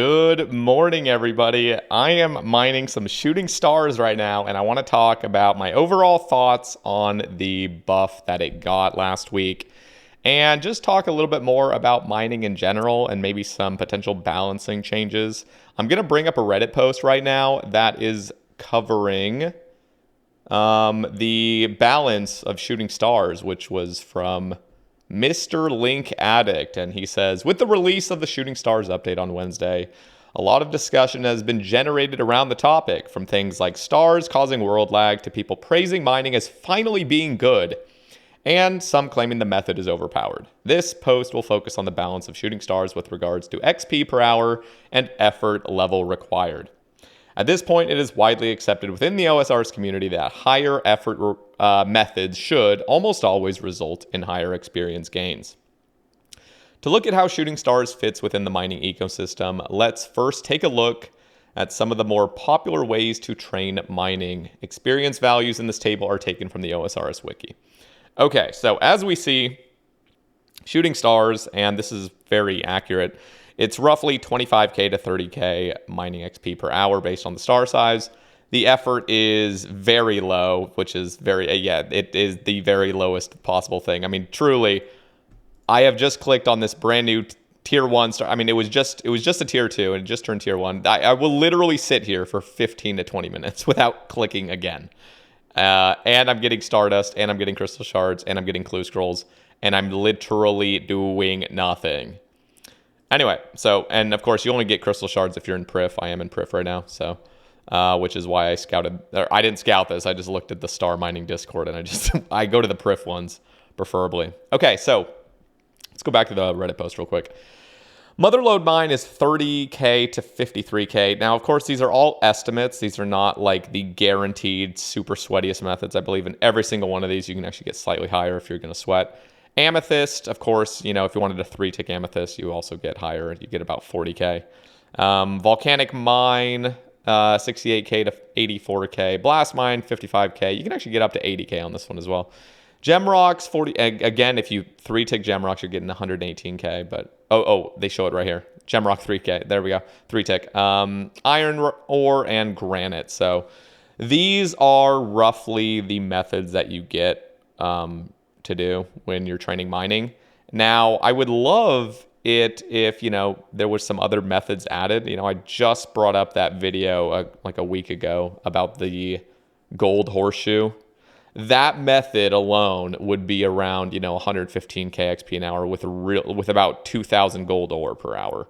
Good morning, everybody. I am mining some shooting stars right now, and I want to talk about my overall thoughts on the buff that it got last week, and just talk a little bit more about mining in general and maybe some potential balancing changes. I'm going to bring up a Reddit post right now that is covering the balance of shooting stars, which was from Mr. Link Addict, and he says, with the release of the Shooting Stars update on Wednesday, a lot of discussion has been generated around the topic, from things like stars causing world lag to people praising mining as finally being good, and some claiming the method is overpowered. This post will focus on the balance of shooting stars with regards to XP per hour and effort level required. At this point, it is widely accepted within the OSRS community that higher effort methods should almost always result in higher experience gains. To look at how shooting stars fits within the mining ecosystem, let's first take a look at some of the more popular ways to train mining. Experience values in this table are taken from the OSRS wiki. Okay, so as we see, shooting stars, and this is very accurate, it's roughly 25k to 30k mining XP per hour based on the star size. The effort is very low, which is it is the very lowest possible thing. I mean, truly, I have just clicked on this brand new tier 1 star. I mean, it was just a tier 2 and it just turned tier 1. I will literally sit here for 15 to 20 minutes without clicking again. And I'm getting Stardust, and I'm getting Crystal Shards, and I'm getting Clue Scrolls, and I'm literally doing nothing. Anyway, and of course, you only get Crystal Shards if you're in Prif. I am in Prif right now, so which is why I didn't scout this. I just looked at the star mining Discord, and I go to the Prif ones, preferably. Okay, so let's go back to the Reddit post real quick. Motherload mine is 30k to 53k. Now, of course, these are all estimates. These are not like the guaranteed super sweatiest methods. I believe in every single one of these, you can actually get slightly higher if you're going to sweat. Amethyst, of course, if you wanted a 3-tick Amethyst, you also get higher. You get about 40k. Volcanic Mine, 68k to 84k. Blast Mine, 55k. You can actually get up to 80k on this one as well. Gemrocks, 40. Again, if you 3-tick Gemrocks, you're getting 118k. But they show it right here. Gemrock 3k. There we go. 3-tick. Iron ore and granite. So these are roughly the methods that you get to do when you're training mining. Now, I would love it if, there was some other methods added. I just brought up that video like a week ago about the gold horseshoe. That method alone would be around, 115k XP an hour with about 2,000 gold ore per hour,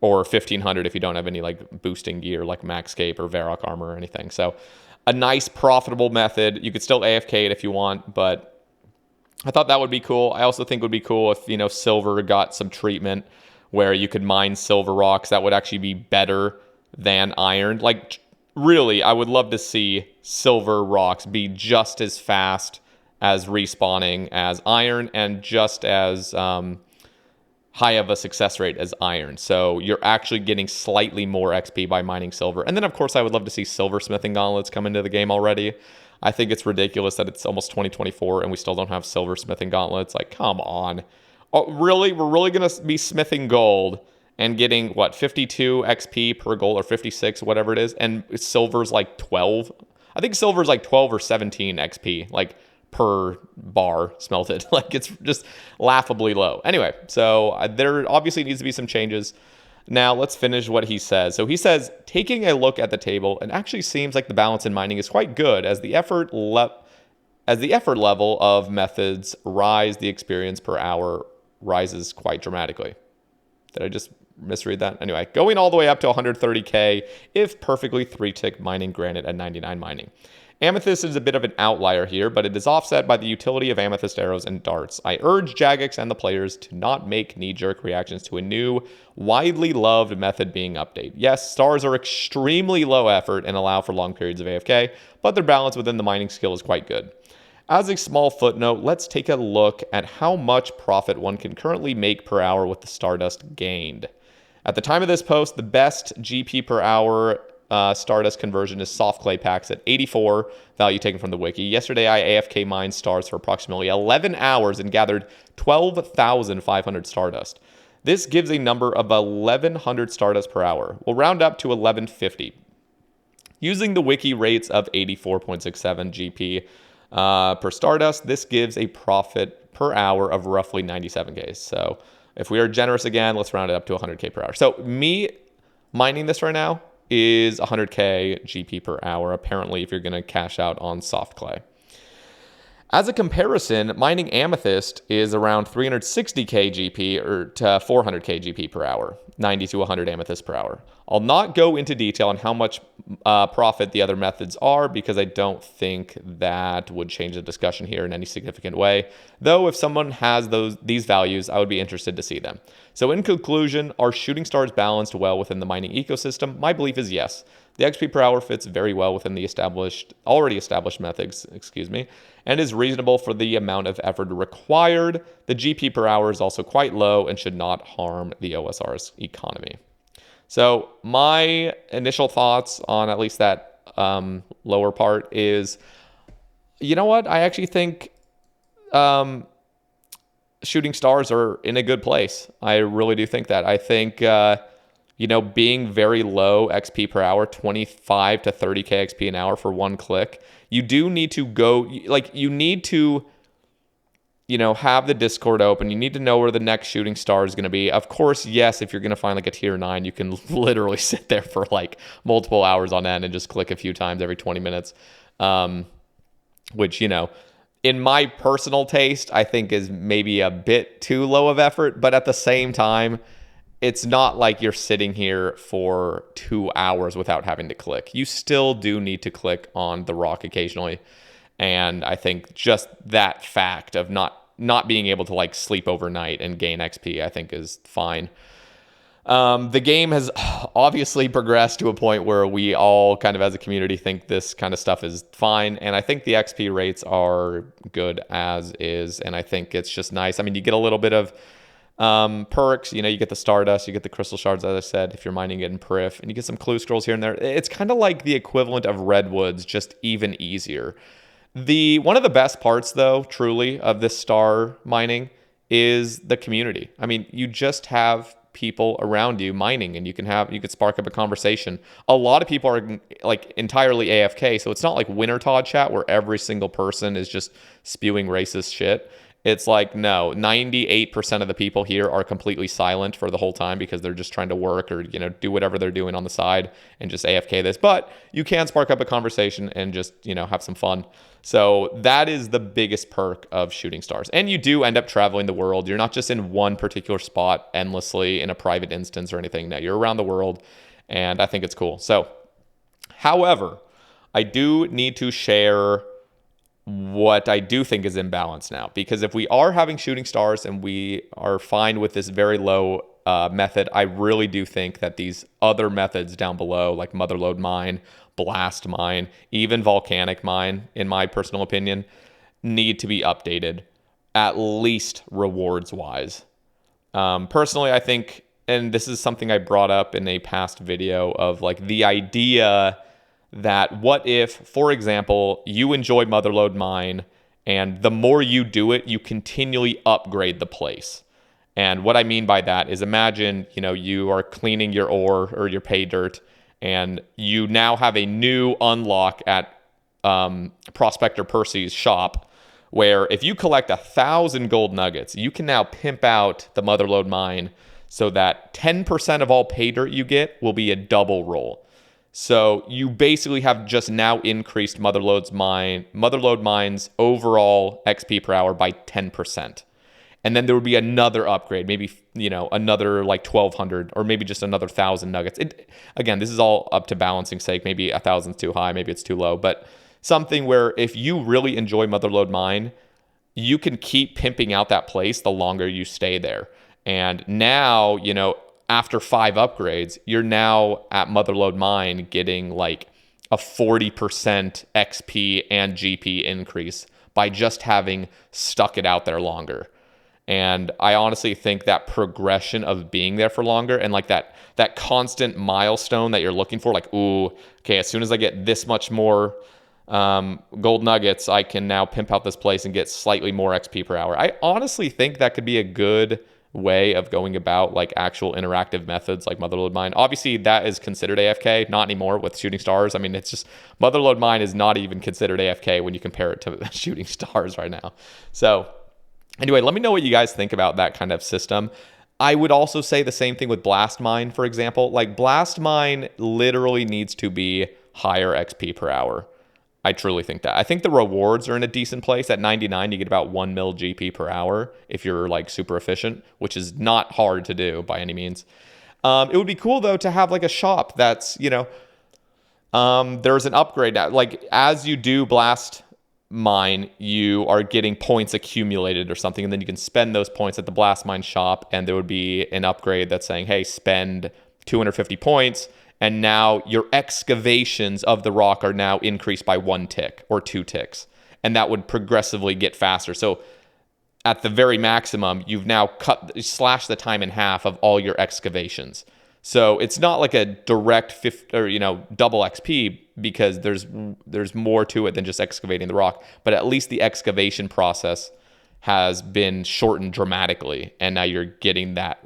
or 1,500 if you don't have any like boosting gear like Maxscape or Varrock armor or anything. So a nice profitable method. You could still AFK it if you want, but I thought that would be cool. I also think it would be cool if, silver got some treatment where you could mine silver rocks. That would actually be better than iron. Like, really, I would love to see silver rocks be just as fast as respawning as iron and just as high of a success rate as iron. So you're actually getting slightly more XP by mining silver. And then, of course, I would love to see silver smithing gauntlets come into the game already. I think it's ridiculous that it's almost 2024 and we still don't have silver smithing gauntlets. Like, come on. Oh, really? We're really going to be smithing gold and getting, 52 XP per gold or 56, whatever it is. And silver's like 12. I think silver's like 12 or 17 XP, like per bar smelted. Like, it's just laughably low. Anyway, so there obviously needs to be some changes. Now, let's finish what he says. So he says, taking a look at the table, it actually seems like the balance in mining is quite good. As the effort level of methods rise, the experience per hour rises quite dramatically. Did I just misread that? Anyway, going all the way up to 130k if perfectly 3-tick mining granite at 99 mining. Amethyst is a bit of an outlier here, but it is offset by the utility of amethyst arrows and darts. I urge Jagex and the players to not make knee-jerk reactions to a new, widely loved method being updated. Yes, stars are extremely low effort and allow for long periods of AFK, but their balance within the mining skill is quite good. As a small footnote, let's take a look at how much profit one can currently make per hour with the Stardust gained. At the time of this post, the best GP per hour Stardust conversion is soft clay packs at 84, value taken from the wiki. Yesterday, I AFK mined stars for approximately 11 hours and gathered 12,500 Stardust. This gives a number of 1100 Stardust per hour. We'll round up to 1150. Using the wiki rates of 84.67 GP per Stardust, this gives a profit per hour of roughly 97K. So if we are generous again, let's round it up to 100K per hour. So me mining this right now is 100K GP per hour, apparently, if you're going to cash out on soft clay. As a comparison, mining Amethyst is around 360K GP or to 400K GP per hour, 90 to 100 Amethyst per hour. I'll not go into detail on how much profit the other methods are because I don't think that would change the discussion here in any significant way. Though if someone has these values, I would be interested to see them. So in conclusion, are shooting stars balanced well within the mining ecosystem? My belief is yes. The XP per hour fits very well within the already established methods, and is reasonable for the amount of effort required. The GP per hour is also quite low and should not harm the OSR's economy. So my initial thoughts on at least that lower part is, you know what? I actually think shooting stars are in a good place. I really do think that. I think being very low XP per hour, 25 to 30K XP an hour for one click, you do need to have the Discord open. You need to know where the next shooting star is going to be. Of course, yes, if you're going to find like a tier 9, you can literally sit there for like multiple hours on end and just click a few times every 20 minutes, which, in my personal taste, I think is maybe a bit too low of effort, but at the same time, it's not like you're sitting here for 2 hours without having to click. You still do need to click on the rock occasionally. And I think just that fact of not being able to like sleep overnight and gain XP, I think is fine. The game has obviously progressed to a point where we all kind of as a community think this kind of stuff is fine. And I think the XP rates are good as is. And I think it's just nice. I mean, you get a little bit of perks, you get the Stardust, you get the Crystal Shards, as I said, if you're mining it in Periph, and you get some clue scrolls here and there. It's kind of like the equivalent of Redwoods, just even easier. One of the best parts, though, truly, of this star mining is the community. I mean, you just have people around you mining, and you could spark up a conversation. A lot of people are like entirely AFK, so it's not like Wintertod chat where every single person is just spewing racist shit. It's like, no, 98% of the people here are completely silent for the whole time because they're just trying to work or, do whatever they're doing on the side and just AFK this. But you can spark up a conversation and just, have some fun. So that is the biggest perk of shooting stars. And you do end up traveling the world. You're not just in one particular spot endlessly in a private instance or anything. No, you're around the world. And I think it's cool. So, however, I do need to share what I do think is imbalance now, because if we are having shooting stars and we are fine with this very low method, I really do think that these other methods down below, like Motherlode Mine, Blast Mine, even Volcanic Mine, in my personal opinion, need to be updated, at least rewards wise. Personally, I think, and this is something I brought up in a past video of like the idea that what if, for example, you enjoy Motherlode Mine and the more you do it, you continually upgrade the place. And what I mean by that is imagine, you are cleaning your ore or your pay dirt and you now have a new unlock at Prospector Percy's shop where if you collect 1,000 gold nuggets, you can now pimp out the Motherlode Mine so that 10% of all pay dirt you get will be a double roll. So you basically have just now increased Motherlode Mine's overall XP per hour by 10%. And then there would be another upgrade, maybe, another like 1,200 or maybe just another 1,000 nuggets. Again, this is all up to balancing sake. Maybe 1,000 is too high, maybe it's too low. But something where if you really enjoy Motherlode Mine, you can keep pimping out that place the longer you stay there. And now, after 5 upgrades, you're now at Motherlode Mine getting like a 40% XP and GP increase by just having stuck it out there longer. And I honestly think that progression of being there for longer and like that constant milestone that you're looking for, like, ooh, okay, as soon as I get this much more gold nuggets, I can now pimp out this place and get slightly more XP per hour. I honestly think that could be a good way of going about like actual interactive methods like Motherlode Mine. Obviously, that is considered AFK, not anymore with Shooting Stars. I mean, it's just Motherlode Mine is not even considered AFK when you compare it to Shooting Stars right now. So anyway, let me know what you guys think about that kind of system. I would also say the same thing with Blast Mine, for example. Like Blast Mine literally needs to be higher XP per hour. I truly think that. I think the rewards are in a decent place. At 99, you get about 1 mil GP per hour if you're like super efficient, which is not hard to do by any means. It would be cool though to have like a shop that's, there's an upgrade now. Like as you do Blast Mine, you are getting points accumulated or something, and then you can spend those points at the Blast Mine shop, and there would be an upgrade that's saying, hey, spend 250 points, and now your excavations of the rock are now increased by 1 tick or 2 ticks, and that would progressively get faster. So at the very maximum, you've now slashed the time in half of all your excavations. So it's not like a direct double XP, because there's more to it than just excavating the rock. But at least the excavation process has been shortened dramatically, and now you're getting that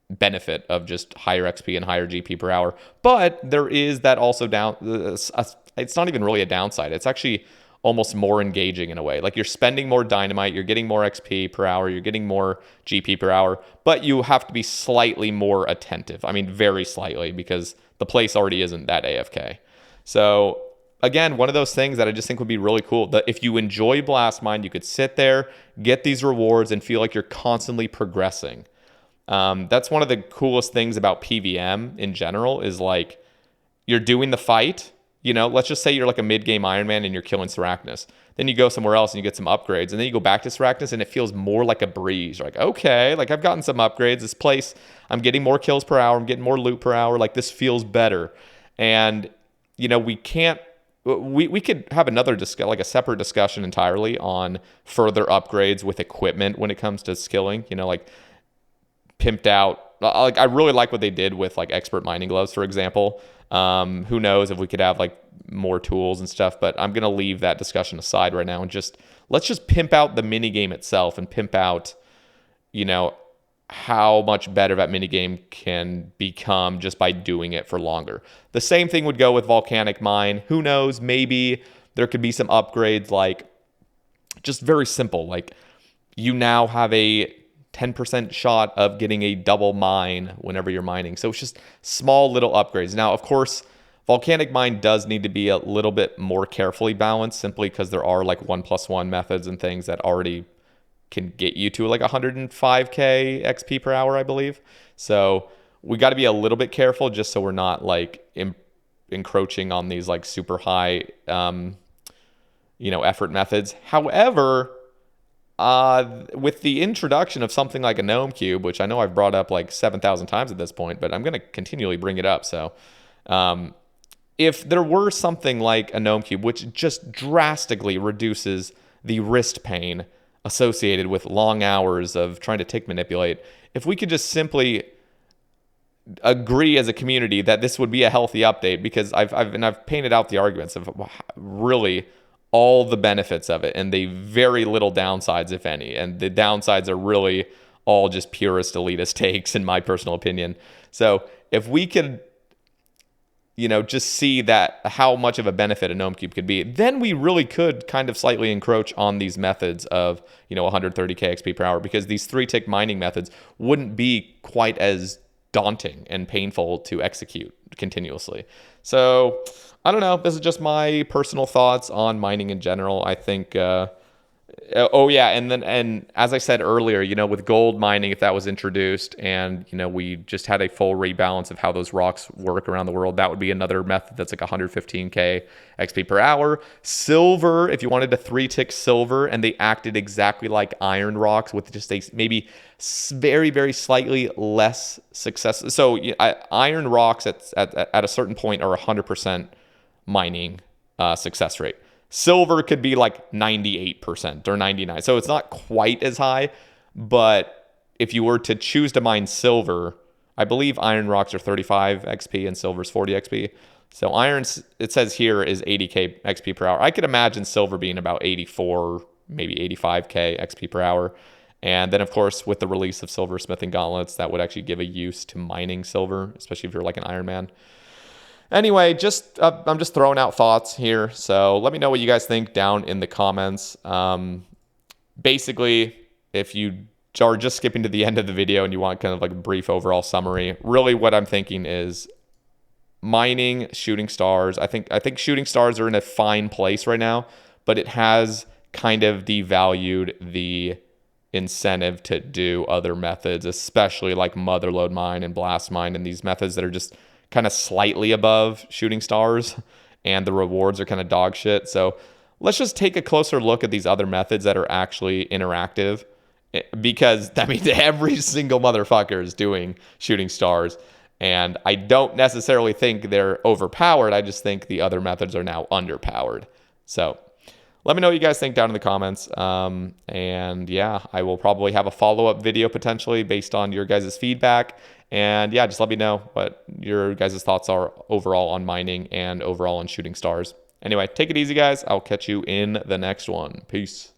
benefit of just higher XP and higher GP per hour. But there is that also it's not even really a downside. It's actually almost more engaging in a way. Like you're spending more dynamite, you're getting more XP per hour, you're getting more GP per hour, but you have to be slightly more attentive. I mean, very slightly, because the place already isn't that AFK. So again, one of those things that I just think would be really cool. That if you enjoy Blast Mine, you could sit there, get these rewards, and feel like you're constantly progressing. That's one of the coolest things about PVM in general, is like you're doing the fight. Let's just say you're like a mid-game Iron Man and you're killing Sarachnis. Then you go somewhere else and you get some upgrades. And then you go back to Sarachnis and it feels more like a breeze. You're like, okay, like I've gotten some upgrades. This place, I'm getting more kills per hour. I'm getting more loot per hour. Like this feels better. And, we could have another like a separate discussion entirely on further upgrades with equipment when it comes to skilling, like pimped out. Like I really like what they did with like expert mining gloves, for example. Who knows if we could have like more tools and stuff, but I'm going to leave that discussion aside right now and let's just pimp out the mini game itself and pimp out, how much better that mini game can become just by doing it for longer. The same thing would go with Volcanic Mine. Who knows? Maybe there could be some upgrades, like just very simple. Like you now have a 10% shot of getting a double mine whenever you're mining. So it's just small little upgrades. Now, of course, Volcanic Mine does need to be a little bit more carefully balanced, simply because there are like 1+1 methods and things that already can get you to like 105k XP per hour, I believe. So we got to be a little bit careful, just so we're not like encroaching on these like super high, effort methods. However, with the introduction of something like a gnome cube, which I know I've brought up like 7,000 times at this point, but I'm going to continually bring it up. So if there were something like a gnome cube, which just drastically reduces the wrist pain associated with long hours of trying to tick manipulate, if we could just simply agree as a community that this would be a healthy update, because I've painted out the arguments of really all the benefits of it and the very little downsides, if any. And the downsides are really all just purist elitist takes, in my personal opinion. So if we could, just see that how much of a benefit a gnome cube could be, then we really could kind of slightly encroach on these methods of, 130k XP per hour, because these 3-tick mining methods wouldn't be quite as daunting and painful to execute continuously. So I don't know. This is just my personal thoughts on mining in general. I think, and as I said earlier, with gold mining, if that was introduced and, we just had a full rebalance of how those rocks work around the world, that would be another method that's like 115k XP per hour. Silver, if you wanted to 3-tick silver and they acted exactly like iron rocks with just a maybe very, very slightly less success. So iron rocks at a certain point are 100% mining success rate. Silver could be like 98% or 99%. So it's not quite as high, but if you were to choose to mine silver, I believe iron rocks are 35 XP and silver's 40 XP. So iron, it says here, is 80k XP per hour. I could imagine silver being about 84, maybe 85k XP per hour. And then, of course, with the release of silversmithing gauntlets, that would actually give a use to mining silver, especially if you're like an Iron Man. Anyway, I'm just throwing out thoughts here. So let me know what you guys think down in the comments. Basically, if you are just skipping to the end of the video and you want kind of like a brief overall summary, really what I'm thinking is mining shooting stars. I think shooting stars are in a fine place right now, but it has kind of devalued the incentive to do other methods, especially like motherlode mine and blast mine and these methods that are just kind of slightly above shooting stars and the rewards are kind of dog shit. So let's just take a closer look at these other methods that are actually interactive, because that means every single motherfucker is doing shooting stars. And I don't necessarily think they're overpowered. I just think the other methods are now underpowered. So let me know what you guys think down in the comments. And yeah, I will probably have a follow-up video potentially based on your guys' feedback. And yeah, just let me know what your guys' thoughts are overall on mining and overall on shooting stars. Anyway, take it easy, guys. I'll catch you in the next one. Peace.